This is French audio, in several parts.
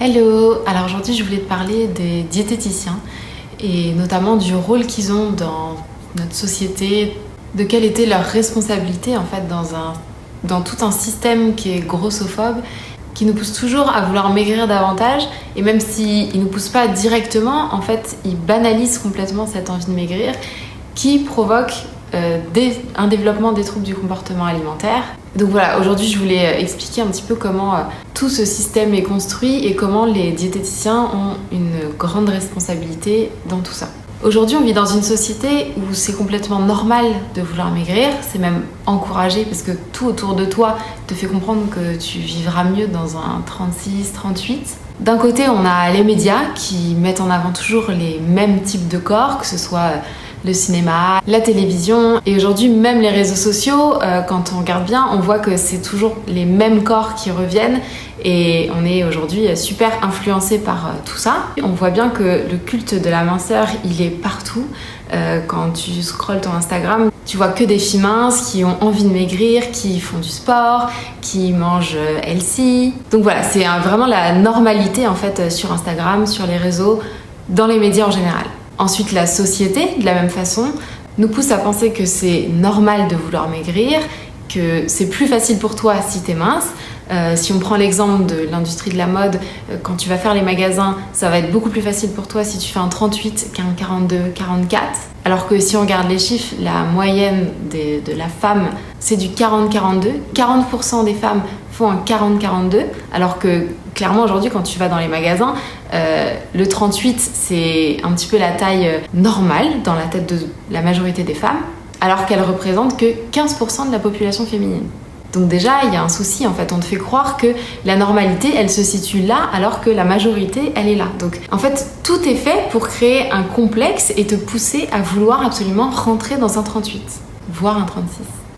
Hello! Alors aujourd'hui je voulais te parler des diététiciens et notamment du rôle qu'ils ont dans notre société, de quelle était leur responsabilité en fait dans tout un système qui est grossophobe, qui nous pousse toujours à vouloir maigrir davantage, et même s'ils ne nous poussent pas directement, en fait ils banalisent complètement cette envie de maigrir qui provoque un développement des troubles du comportement alimentaire. Donc voilà, aujourd'hui je voulais expliquer un petit peu comment tout ce système est construit et comment les diététiciens ont une grande responsabilité dans tout ça. Aujourd'hui, on vit dans une société où c'est complètement normal de vouloir maigrir, c'est même encouragé parce que tout autour de toi te fait comprendre que tu vivras mieux dans un 36-38. D'un côté, on a les médias qui mettent en avant toujours les mêmes types de corps, que ce soit le cinéma, la télévision et aujourd'hui même les réseaux sociaux, quand on regarde bien, on voit que c'est toujours les mêmes corps qui reviennent et on est aujourd'hui super influencé par tout ça. On voit bien que le culte de la minceur, il est partout. Quand tu scrolles ton Instagram, tu vois que des filles minces qui ont envie de maigrir, qui font du sport, qui mangent healthy. Donc voilà, c'est vraiment la normalité en fait sur Instagram, sur les réseaux, dans les médias en général. Ensuite, la société, de la même façon, nous pousse à penser que c'est normal de vouloir maigrir, que c'est plus facile pour toi si t'es mince. Si on prend l'exemple de l'industrie de la mode, quand tu vas faire les magasins, ça va être beaucoup plus facile pour toi si tu fais un 38 qu'un 42, 44. Alors que si on regarde les chiffres, la moyenne de la femme, c'est du 40-42. 40% des femmes font un 40-42, alors que clairement aujourd'hui quand tu vas dans les magasins, le 38 c'est un petit peu la taille normale dans la tête de la majorité des femmes, alors qu'elle représente que 15% de la population féminine. Donc déjà, il y a un souci en fait, on te fait croire que la normalité, elle se situe là alors que la majorité, elle est là. Donc en fait, tout est fait pour créer un complexe et te pousser à vouloir absolument rentrer dans un 38, voire un 36.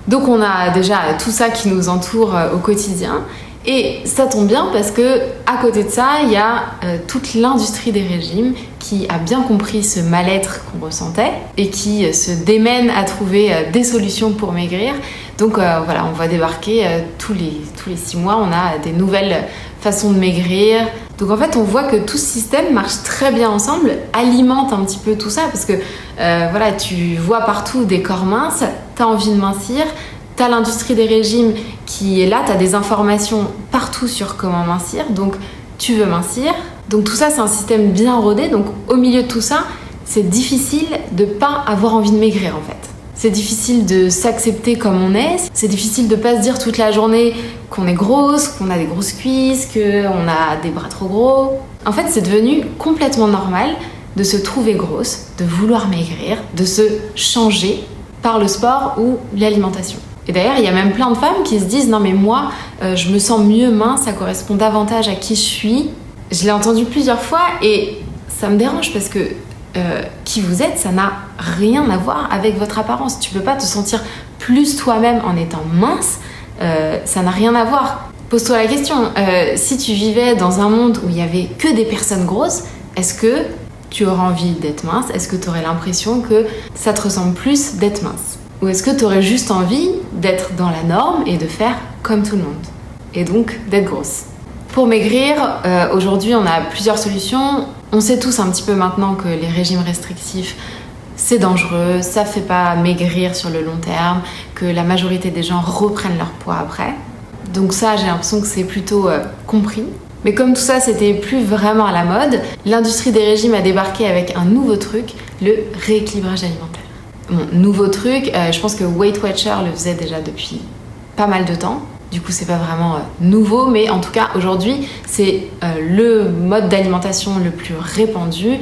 Donc on a déjà tout ça qui nous entoure au quotidien. Et ça tombe bien parce que à côté de ça, il y a toute l'industrie des régimes qui a bien compris ce mal-être qu'on ressentait et qui se démène à trouver des solutions pour maigrir. Donc voilà, on va débarquer tous les 6 mois, on a des nouvelles façons de maigrir. Donc en fait, on voit que tout ce système marche très bien ensemble, alimente un petit peu tout ça parce que voilà, tu vois partout des corps minces, t'as envie de mincir. T'as l'industrie des régimes qui est là, t'as des informations partout sur comment mincir, donc tu veux mincir. Donc tout ça, c'est un système bien rodé, donc au milieu de tout ça, c'est difficile de pas avoir envie de maigrir en fait. C'est difficile de s'accepter comme on est, c'est difficile de pas se dire toute la journée qu'on est grosse, qu'on a des grosses cuisses, qu'on a des bras trop gros. En fait, c'est devenu complètement normal de se trouver grosse, de vouloir maigrir, de se changer par le sport ou l'alimentation. Et d'ailleurs, il y a même plein de femmes qui se disent « Non mais moi, je me sens mieux mince, ça correspond davantage à qui je suis. » Je l'ai entendu plusieurs fois et ça me dérange parce que qui vous êtes, ça n'a rien à voir avec votre apparence. Tu peux pas te sentir plus toi-même en étant mince, ça n'a rien à voir. Pose-toi la question, si tu vivais dans un monde où il y avait que des personnes grosses, est-ce que tu aurais envie d'être mince? Est-ce que tu aurais l'impression que ça te ressemble plus d'être mince? Ou est-ce que tu aurais juste envie d'être dans la norme et de faire comme tout le monde? Et donc d'être grosse. Pour maigrir, aujourd'hui on a plusieurs solutions. On sait tous un petit peu maintenant que les régimes restrictifs, c'est dangereux, ça fait pas maigrir sur le long terme, que la majorité des gens reprennent leur poids après. Donc ça, j'ai l'impression que c'est plutôt compris. Mais comme tout ça, c'était plus vraiment à la mode, l'industrie des régimes a débarqué avec un nouveau truc, le rééquilibrage alimentaire. Bon, nouveau truc, je pense que Weight Watcher le faisait déjà depuis pas mal de temps. Du coup, c'est pas vraiment nouveau, mais en tout cas, aujourd'hui, c'est le mode d'alimentation le plus répandu.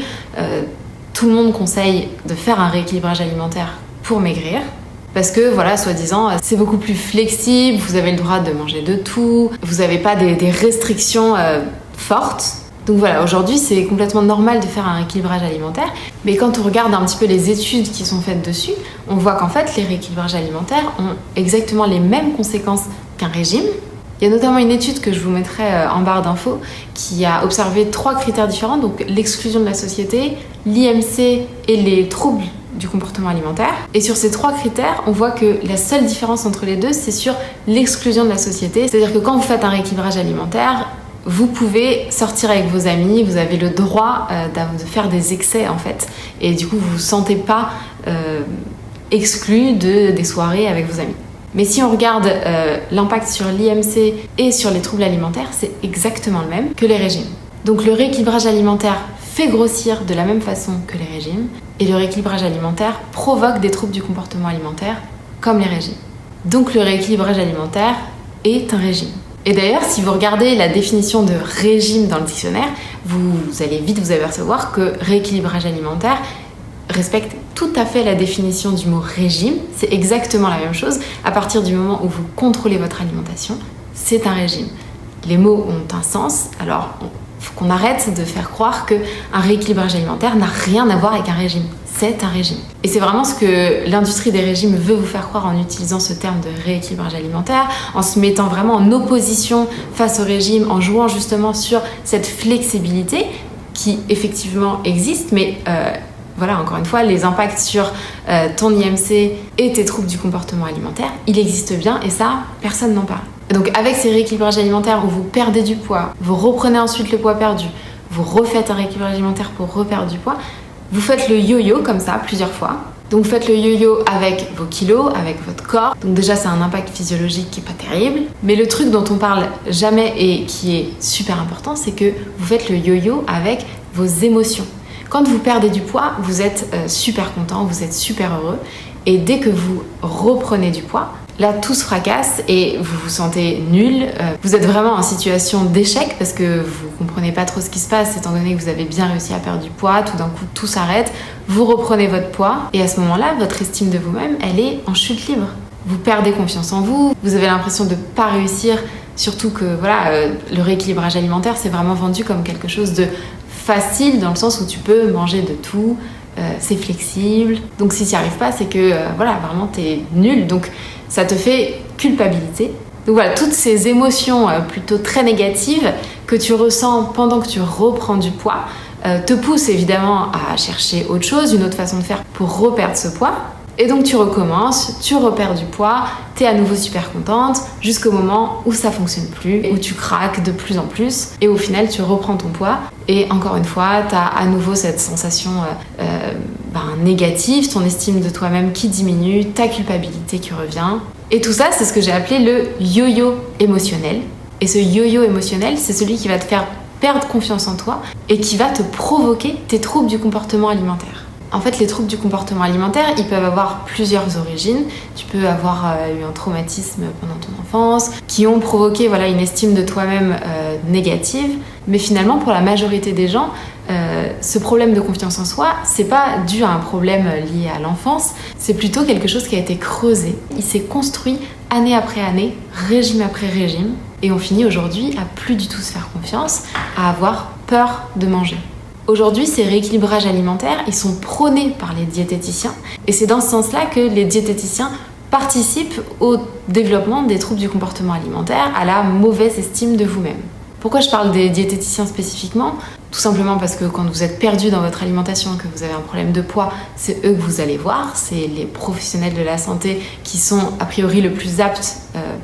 Tout le monde conseille de faire un rééquilibrage alimentaire pour maigrir. Parce que, voilà, soi-disant, c'est beaucoup plus flexible, vous avez le droit de manger de tout, vous n'avez pas des restrictions fortes. Donc voilà, aujourd'hui c'est complètement normal de faire un rééquilibrage alimentaire, mais quand on regarde un petit peu les études qui sont faites dessus, on voit qu'en fait les rééquilibrages alimentaires ont exactement les mêmes conséquences qu'un régime. Il y a notamment une étude que je vous mettrai en barre d'infos qui a observé 3 critères différents, donc l'exclusion de la société, l'IMC et les troubles du comportement alimentaire. Et sur ces 3 critères, on voit que la seule différence entre les deux, c'est sur l'exclusion de la société. C'est-à-dire que quand vous faites un rééquilibrage alimentaire, vous pouvez sortir avec vos amis, vous avez le droit de faire des excès en fait. Et du coup, vous vous sentez pas exclu des soirées avec vos amis. Mais si on regarde l'impact sur l'IMC et sur les troubles alimentaires, c'est exactement le même que les régimes. Donc le rééquilibrage alimentaire fait grossir de la même façon que les régimes, et le rééquilibrage alimentaire provoque des troubles du comportement alimentaire comme les régimes. Donc le rééquilibrage alimentaire est un régime. Et d'ailleurs, si vous regardez la définition de régime dans le dictionnaire, vous allez vite vous apercevoir que rééquilibrage alimentaire respecte tout à fait la définition du mot régime. C'est exactement la même chose. À partir du moment où vous contrôlez votre alimentation, c'est un régime. Les mots ont un sens, alors il faut qu'on arrête de faire croire qu'un rééquilibrage alimentaire n'a rien à voir avec un régime. C'est un régime. Et c'est vraiment ce que l'industrie des régimes veut vous faire croire en utilisant ce terme de rééquilibrage alimentaire, en se mettant vraiment en opposition face au régime, en jouant justement sur cette flexibilité qui effectivement existe, mais voilà, encore une fois, les impacts sur ton IMC et tes troubles du comportement alimentaire, il existe bien et ça, personne n'en parle. Et donc avec ces rééquilibrages alimentaires où vous perdez du poids, vous reprenez ensuite le poids perdu, vous refaites un rééquilibrage alimentaire pour reperdre du poids, vous faites le yo-yo comme ça plusieurs fois. Donc vous faites le yo-yo avec vos kilos, avec votre corps. Donc déjà c'est un impact physiologique qui est pas terrible. Mais le truc dont on parle jamais et qui est super important, c'est que vous faites le yo-yo avec vos émotions. Quand vous perdez du poids, vous êtes super content, vous êtes super heureux. Et dès que vous reprenez du poids, là tout se fracasse et vous vous sentez nul. Vous êtes vraiment en situation d'échec parce que vous comprenez pas trop ce qui se passe étant donné que vous avez bien réussi à perdre du poids. Tout d'un coup, tout s'arrête. Vous reprenez votre poids et à ce moment-là, votre estime de vous-même, elle est en chute libre. Vous perdez confiance en vous. Vous avez l'impression de pas réussir. Surtout que voilà, le rééquilibrage alimentaire, c'est vraiment vendu comme quelque chose de facile dans le sens où tu peux manger de tout. C'est flexible. Donc si tu n'y arrives pas, c'est que voilà, vraiment t'es nul. Donc ça te fait culpabiliser. Donc voilà, toutes ces émotions plutôt très négatives que tu ressens pendant que tu reprends du poids te poussent évidemment à chercher autre chose, une autre façon de faire pour reperdre ce poids. Et donc tu recommences, tu reperds du poids, t'es à nouveau super contente jusqu'au moment où ça fonctionne plus, où tu craques de plus en plus et au final tu reprends ton poids et encore une fois t'as à nouveau cette sensation négative, ton estime de toi-même qui diminue, ta culpabilité qui revient. Et tout ça c'est ce que j'ai appelé le yo-yo émotionnel. Et ce yo-yo émotionnel c'est celui qui va te faire perdre confiance en toi et qui va te provoquer tes troubles du comportement alimentaire. En fait, les troubles du comportement alimentaire, ils peuvent avoir plusieurs origines. Tu peux avoir eu un traumatisme pendant ton enfance, qui ont provoqué voilà, une estime de toi-même négative. Mais finalement, pour la majorité des gens, ce problème de confiance en soi, c'est pas dû à un problème lié à l'enfance, c'est plutôt quelque chose qui a été creusé. Il s'est construit année après année, régime après régime, et on finit aujourd'hui à plus du tout se faire confiance, à avoir peur de manger. Aujourd'hui, ces rééquilibrages alimentaires, ils sont prônés par les diététiciens et c'est dans ce sens-là que les diététiciens participent au développement des troubles du comportement alimentaire, à la mauvaise estime de vous-même. Pourquoi je parle des diététiciens spécifiquement ? Tout simplement parce que quand vous êtes perdu dans votre alimentation, que vous avez un problème de poids, c'est eux que vous allez voir, c'est les professionnels de la santé qui sont a priori le plus aptes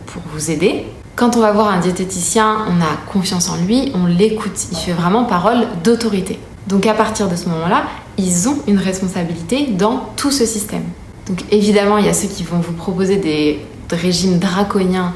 pour vous aider. Quand on va voir un diététicien, on a confiance en lui, on l'écoute, il fait vraiment parole d'autorité. Donc à partir de ce moment-là, ils ont une responsabilité dans tout ce système. Donc évidemment, il y a ceux qui vont vous proposer des régimes draconiens,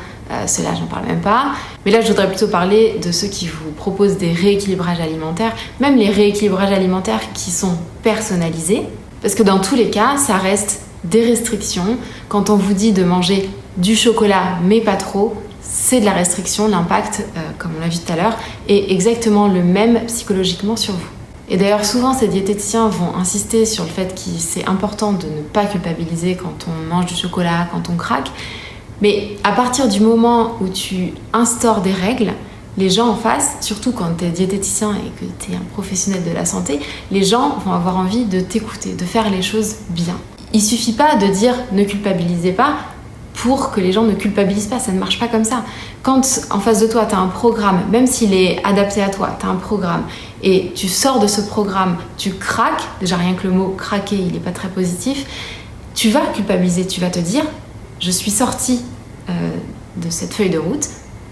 ceux-là j'en parle même pas. Mais là, je voudrais plutôt parler de ceux qui vous proposent des rééquilibrages alimentaires, même les rééquilibrages alimentaires qui sont personnalisés. Parce que dans tous les cas, ça reste des restrictions. Quand on vous dit de manger du chocolat, mais pas trop, c'est de la restriction, l'impact, comme on l'a vu tout à l'heure, est exactement le même psychologiquement sur vous. Et d'ailleurs, souvent, ces diététiciens vont insister sur le fait que c'est important de ne pas culpabiliser quand on mange du chocolat, quand on craque. Mais à partir du moment où tu instaures des règles, les gens en face, surtout quand tu es diététicien et que tu es un professionnel de la santé, les gens vont avoir envie de t'écouter, de faire les choses bien. Il suffit pas de dire « ne culpabilisez pas », pour que les gens ne culpabilisent pas, ça ne marche pas comme ça. Quand en face de toi, tu as un programme, même s'il est adapté à toi, tu as un programme, et tu sors de ce programme, tu craques, déjà rien que le mot craquer, il n'est pas très positif, tu vas culpabiliser, tu vas te dire, je suis sortie de cette feuille de route,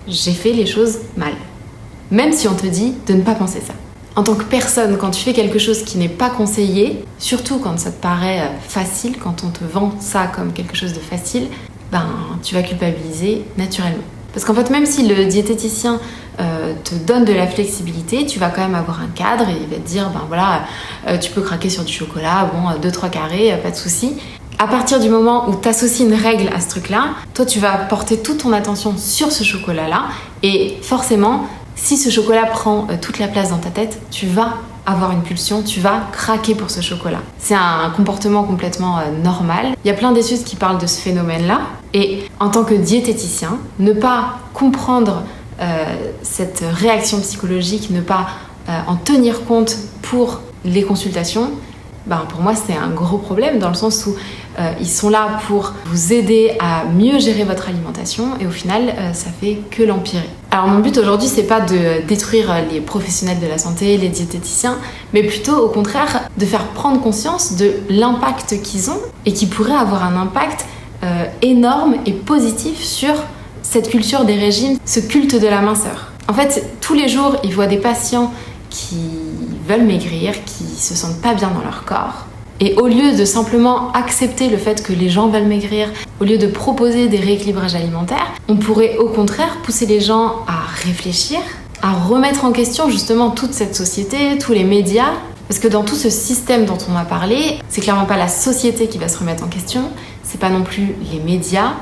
j'ai fait les choses mal. même si on te dit de ne pas penser ça. En tant que personne, quand tu fais quelque chose qui n'est pas conseillé, surtout quand ça te paraît facile, quand on te vend ça comme quelque chose de facile, tu vas culpabiliser naturellement. Parce qu'en fait, même si le diététicien te donne de la flexibilité, tu vas quand même avoir un cadre et il va te dire, tu peux craquer sur du chocolat, 2-3 carrés, pas de souci. À partir du moment où tu associes une règle à ce truc-là, toi, tu vas porter toute ton attention sur ce chocolat-là et forcément, si ce chocolat prend toute la place dans ta tête, tu vas avoir une pulsion, tu vas craquer pour ce chocolat. C'est un comportement complètement normal. Il y a plein d'études qui parlent de ce phénomène-là. Et en tant que diététicien, ne pas comprendre cette réaction psychologique, ne pas en tenir compte pour les consultations, pour moi c'est un gros problème dans le sens où ils sont là pour vous aider à mieux gérer votre alimentation et au final ça fait que l'empirer. Alors mon but aujourd'hui c'est pas de détruire les professionnels de la santé, les diététiciens, mais plutôt au contraire de faire prendre conscience de l'impact qu'ils ont et qui pourrait avoir un impact énorme et positif sur cette culture des régimes, ce culte de la minceur. En fait, tous les jours, ils voient des patients qui veulent maigrir, qui se sentent pas bien dans leur corps. Et au lieu de simplement accepter le fait que les gens veulent maigrir, au lieu de proposer des rééquilibrages alimentaires, on pourrait au contraire pousser les gens à réfléchir, à remettre en question justement toute cette société, tous les médias. Parce que dans tout ce système dont on a parlé, c'est clairement pas la société qui va se remettre en question, c'est pas non plus les médias,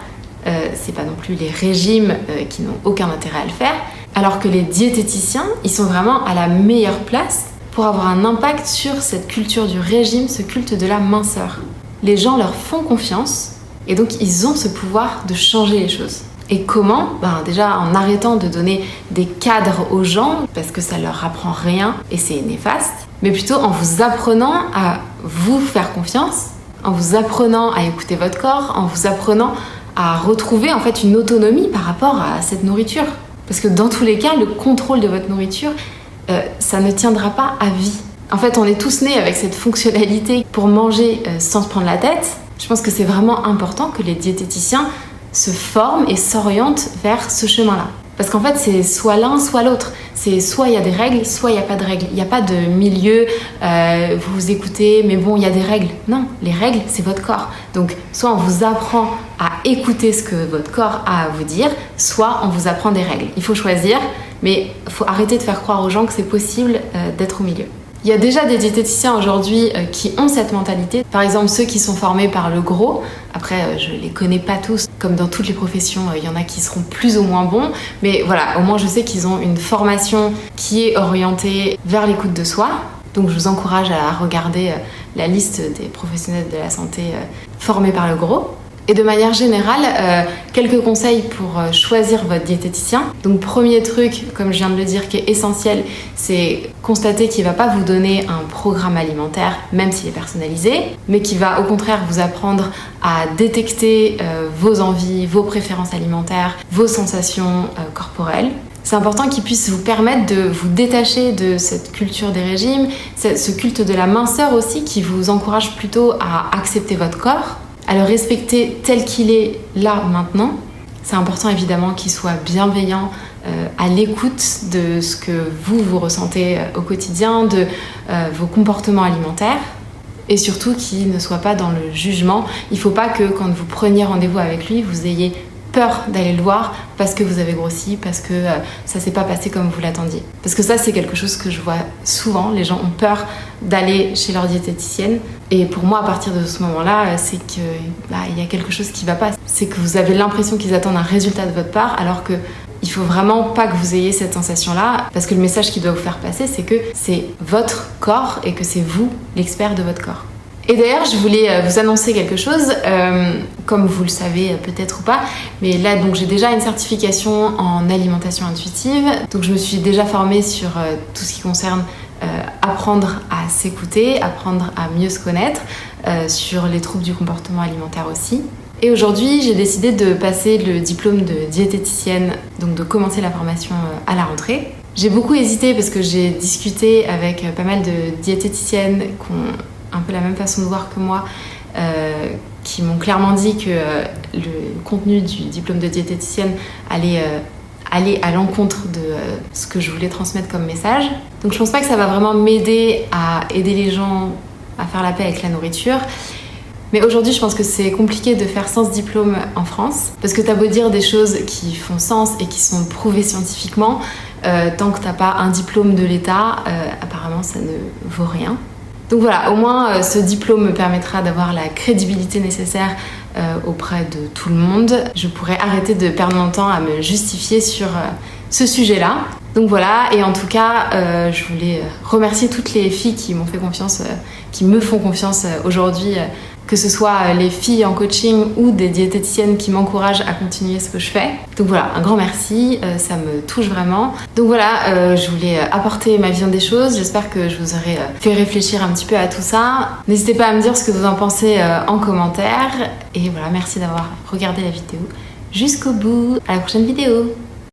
c'est pas non plus les régimes qui n'ont aucun intérêt à le faire, alors que les diététiciens, ils sont vraiment à la meilleure place pour avoir un impact sur cette culture du régime, ce culte de la minceur. Les gens leur font confiance et donc ils ont ce pouvoir de changer les choses. Et comment ? Déjà en arrêtant de donner des cadres aux gens, parce que ça leur apprend rien et c'est néfaste, mais plutôt en vous apprenant à vous faire confiance, en vous apprenant à écouter votre corps, en vous apprenant à retrouver en fait une autonomie par rapport à cette nourriture. Parce que dans tous les cas, le contrôle de votre nourriture, ça ne tiendra pas à vie. En fait, on est tous nés avec cette fonctionnalité pour manger sans se prendre la tête. Je pense que c'est vraiment important que les diététiciens se forment et s'orientent vers ce chemin-là. Parce qu'en fait, c'est soit l'un, soit l'autre. C'est soit il y a des règles, soit il n'y a pas de règles. Il n'y a pas de milieu, vous vous écoutez, mais bon, il y a des règles. Non, les règles, c'est votre corps. Donc, soit on vous apprend à écouter ce que votre corps a à vous dire, soit on vous apprend des règles. Il faut choisir, mais il faut arrêter de faire croire aux gens que c'est possible d'être au milieu. Il y a déjà des diététiciens aujourd'hui qui ont cette mentalité. Par exemple, ceux qui sont formés par le gros. Après, je les connais pas tous. Comme dans toutes les professions, il y en a qui seront plus ou moins bons. Mais voilà, au moins je sais qu'ils ont une formation qui est orientée vers l'écoute de soi. Donc je vous encourage à regarder la liste des professionnels de la santé formés par le gros. Et de manière générale, quelques conseils pour choisir votre diététicien. Donc premier truc, comme je viens de le dire, qui est essentiel, c'est constater qu'il ne va pas vous donner un programme alimentaire, même s'il est personnalisé, mais qui va au contraire vous apprendre à détecter vos envies, vos préférences alimentaires, vos sensations corporelles. C'est important qu'il puisse vous permettre de vous détacher de cette culture des régimes, ce culte de la minceur aussi qui vous encourage plutôt à accepter votre corps, à le respecter tel qu'il est là maintenant. C'est important évidemment qu'il soit bienveillant, à l'écoute de ce que vous ressentez au quotidien, de vos comportements alimentaires et surtout qu'il ne soit pas dans le jugement. Il ne faut pas que quand vous preniez rendez-vous avec lui, vous ayez peur d'aller le voir parce que vous avez grossi, parce que ça s'est pas passé comme vous l'attendiez. Parce que ça, c'est quelque chose que je vois souvent. Les gens ont peur d'aller chez leur diététicienne. Et pour moi, à partir de ce moment-là, c'est qu'il y a quelque chose qui va pas. C'est que vous avez l'impression qu'ils attendent un résultat de votre part, alors que il faut vraiment pas que vous ayez cette sensation-là, parce que le message qu'il doit vous faire passer, c'est que c'est votre corps et que c'est vous l'expert de votre corps. Et d'ailleurs, je voulais vous annoncer quelque chose, comme vous le savez peut-être ou pas, mais là, donc j'ai déjà une certification en alimentation intuitive, donc je me suis déjà formée sur tout ce qui concerne apprendre à s'écouter, apprendre à mieux se connaître, sur les troubles du comportement alimentaire aussi. Et aujourd'hui, j'ai décidé de passer le diplôme de diététicienne, donc de commencer la formation à la rentrée. J'ai beaucoup hésité parce que j'ai discuté avec pas mal de diététiciennes qui ont un peu la même façon de voir que moi, qui m'ont clairement dit que le contenu du diplôme de diététicienne allait aller à l'encontre de ce que je voulais transmettre comme message. Donc je pense pas que ça va vraiment m'aider à aider les gens à faire la paix avec la nourriture. Mais aujourd'hui, je pense que c'est compliqué de faire sans diplôme en France, parce que t'as beau dire des choses qui font sens et qui sont prouvées scientifiquement, tant que t'as pas un diplôme de l'État, apparemment ça ne vaut rien. Donc voilà, au moins ce diplôme me permettra d'avoir la crédibilité nécessaire auprès de tout le monde. Je pourrais arrêter de perdre mon temps à me justifier sur ce sujet-là. Donc voilà, et en tout cas, je voulais remercier toutes les filles qui m'ont fait confiance, qui me font confiance aujourd'hui, que ce soit les filles en coaching ou des diététiciennes qui m'encouragent à continuer ce que je fais. Donc voilà, un grand merci, ça me touche vraiment. Donc voilà, je voulais apporter ma vision des choses, j'espère que je vous aurai fait réfléchir un petit peu à tout ça. N'hésitez pas à me dire ce que vous en pensez en commentaire. Et voilà, merci d'avoir regardé la vidéo jusqu'au bout. À la prochaine vidéo.